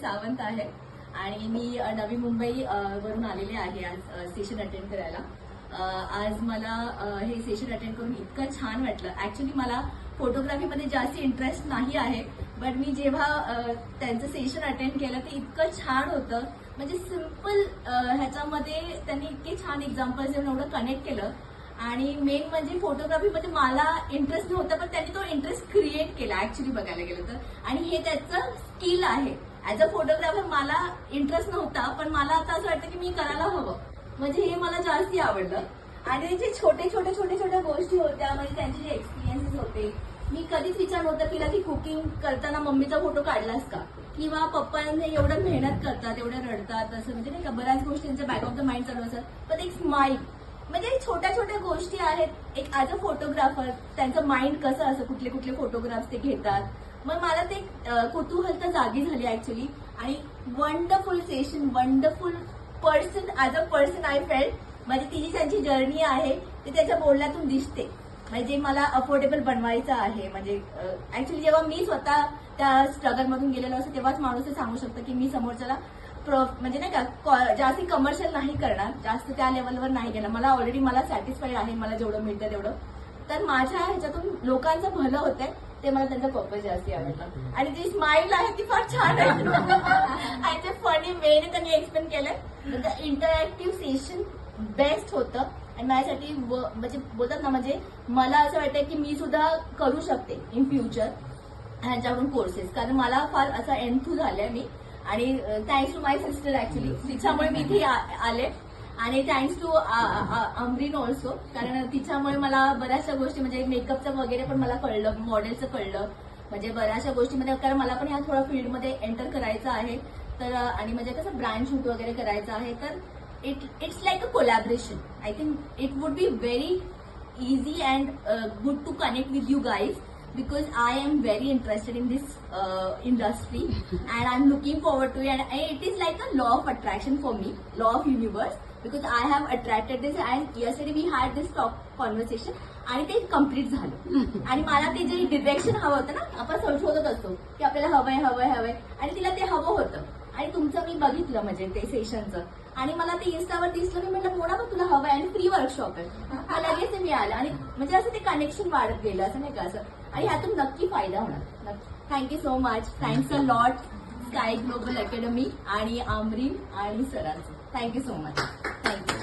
सावंत आहे आणि मी नवी मुंबई वरून आलेले आहे आज सेशन अटेंड करायला. आज मला हे सेशन अटेंड करून इतकं छान वाटलं. ऍक्च्युली मला फोटोग्राफीमध्ये जास्त इंटरेस्ट नाही आहे, बट मी जेव्हा त्यांचं सेशन अटेंड केलं ते इतकं छान होतं. म्हणजे सिम्पल ह्याच्यामध्ये त्यांनी इतके छान एक्झाम्पल्स देऊन एवढं कनेक्ट केलं. आणि मेन म्हणजे फोटोग्राफीमध्ये मला इंटरेस्ट नव्हता, पण त्यांनी तो इंटरेस्ट क्रिएट केला ऍक्च्युली बघायला गेलं तर. आणि हे त्याचं स्किल आहे. ऍज अ फोटोग्राफर मला इंटरेस्ट नव्हता, पण मला आता असं वाटतं की मी करायला हवं. म्हणजे हे मला जास्ती आवडलं. आणि जे छोट्या गोष्टी होत्या, म्हणजे त्यांचे जे एक्सपिरियन्सेस होते. मी कधीच विचार नव्हता केला की कुकिंग करताना मम्मीचा फोटो काढलास का, किंवा पप्पांनी एवढं मेहनत करतात, एवढं रडतात, असं म्हणजे नाही का बऱ्याच गोष्टींच्या बॅक ऑफ द माइंड चालू असतात. पण एक स्माईल, म्हणजे छोट्या गोष्टी आहेत. एक ऍज अ फोटोग्राफर त्यांचं माइंड कसं असं कुठले फोटोग्राफ्स ते घेतात. मग मला ते कुतूहल तर जागी झाली ऍक्च्युली. आणि wonderful session, wonderful person as a person I felt. म्हणजे ती जी त्यांची जर्नी आहे ती त्याच्या बोलण्यातून दिसते. म्हणजे मला अफोर्डेबल बनवायचं आहे. म्हणजे ऍक्च्युली जेव्हा मी स्वतः त्या स्ट्रगल मधून गेलेलो असतो तेव्हाच माणूस सांगू शकतो की मी समोरच्याला म्हणजे नाही का जास्ती कमर्शियल नाही करणार, जास्त त्या लेवलवर नाही गेला. मला ऑलरेडी मला सॅटिस्फाईड आहे, मला जेवढं मिळतं तेवढं. तर माझ्या ह्याच्यातून लोकांचं भलं होतंय, ते मला त्यांचा पर्पज जास्ती आवडलं. आणि जी स्माईल आहे ती फार छान आहे. आणि ते फनी वेने त्यांनी एक्सप्लेन केलंय. इंटरॅक्टिव्ह सेशन बेस्ट होतं. आणि माझ्यासाठी म्हणजे बोलतात ना, म्हणजे मला असं वाटतं की मी सुद्धा करू शकते इन फ्युचर ह्यांच्याकडून कोर्सेस. कारण मला फार असं एन्थू झालंय मी. आणि thanks to my sister actually, तिच्यामुळे मी इथे आले. आणि थँक्स टू अमरीन ऑल्सो, कारण तिच्यामुळे मला बऱ्याचशा गोष्टी म्हणजे मेकअपचं वगैरे पण मला कळलं, मॉडेलचं कळलं. म्हणजे बऱ्याचशा गोष्टीमध्ये, कारण मला पण ह्या थोडा फील्डमध्ये एंटर करायचं आहे. तर आणि म्हणजे कसं ब्रँड शूट वगैरे करायचं आहे. तर it's like a collaboration. I think it would be very easy and good to connect with you guys, because I am very interested in this industry and I'm looking forward to it. And it is like a law of attraction for me, law of universe, because I have attracted this. And yesterday we had this talk conversation आणि ते complete झालं. आणि मला ते जे direction हवं होतं ना, आपण शोधत असतो की आपल्याला हवंय आणि तिला ते हवं होतं. आणि तुमचं मी बघितलं म्हणजे ते सेशनचं, आणि मला ते इन्स्टावर दिसलं. मी म्हटलं मोना पण तुला हवंय आणि फ्री वर्कशॉप आहे. मला लगेच ते मिळालं. आणि म्हणजे असं ते कनेक्शन वाढत गेलं, असं नाही का असं. आणि ह्यातून नक्की फायदा होणार. Thank you so much. Thanks a lot sky global academy आणि आमरीन आणि सरांचं. Thank you so much. थँक्यू.